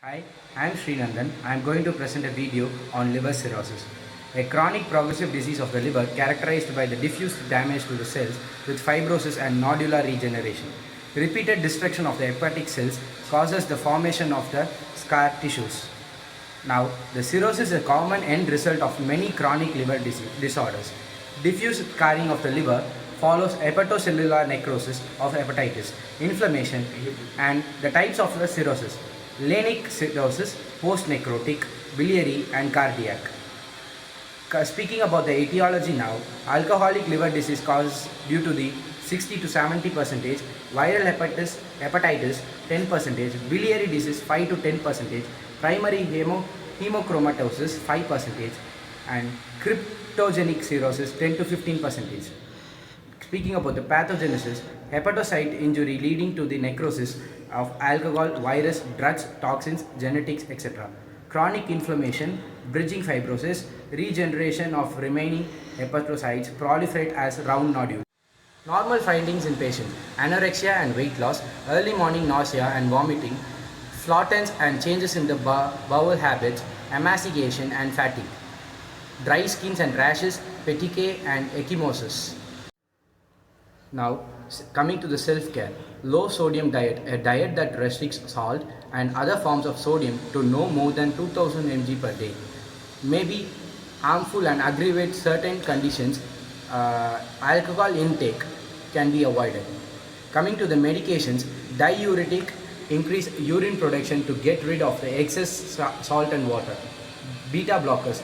Hi, I am Srinandan. I am going to present a video on liver cirrhosis, a chronic progressive disease of the liver characterized by the diffuse damage to the cells with fibrosis and nodular regeneration. Repeated destruction of the hepatic cells causes the formation of the scar tissues. Now, the cirrhosis is a common end result of many chronic liver disorders. Diffuse scarring of the liver follows hepatocellular necrosis of hepatitis, inflammation, and the types of the cirrhosis: lenic cirrhosis, post-necrotic, biliary, and cardiac. Speaking about the etiology now, alcoholic liver disease causes due to the 60 to 70 percentage, viral hepatitis 10 percentage, biliary disease 5 to 10 percentage, primary hemochromatosis 5 percentage, and cryptogenic cirrhosis 10 to 15 percentage. Speaking about the pathogenesis, hepatocyte injury leading to the necrosis of alcohol, virus, drugs, toxins, genetics, etc. Chronic inflammation, bridging fibrosis, regeneration of remaining hepatocytes proliferate as round nodules. Normal findings in patients: anorexia and weight loss, early morning nausea and vomiting, flatulence and changes in the bowel habits, emaciation and fatigue, dry skins and rashes, petechiae and ecchymosis. Now, coming to the self-care, low sodium diet, a diet that restricts salt and other forms of sodium to no more than 2000 mg per day, may be harmful and aggravate certain conditions. Alcohol intake can be avoided. Coming to the medications, diuretic increase urine production to get rid of the excess salt and water. Beta blockers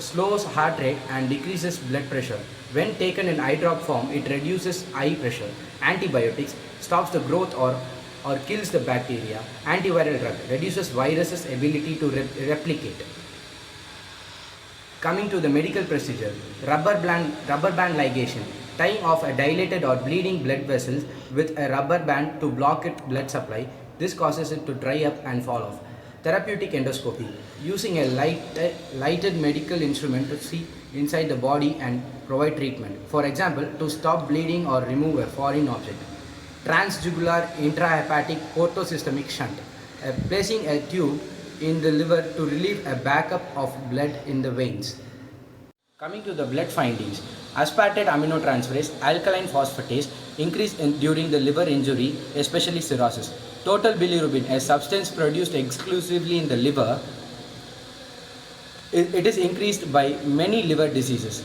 slows heart rate and decreases blood pressure. When taken in eye drop form, it reduces eye pressure. Antibiotics stops the growth or kills the bacteria. Antiviral drug reduces viruses' ability to replicate. Coming to the medical procedure, rubber band ligation, tying off a dilated or bleeding blood vessels with a rubber band to block its blood supply. This causes it to dry up and fall off. Therapeutic endoscopy, using a lighted medical instrument to see inside the body and provide treatment. For example, to stop bleeding or remove a foreign object. Transjugular intrahepatic portosystemic shunt, placing a tube in the liver to relieve a backup of blood in the veins. Coming to the blood findings, aspartate aminotransferase, alkaline phosphatase increase during the liver injury, especially cirrhosis. Total bilirubin, a substance produced exclusively in the liver, it is increased by many liver diseases.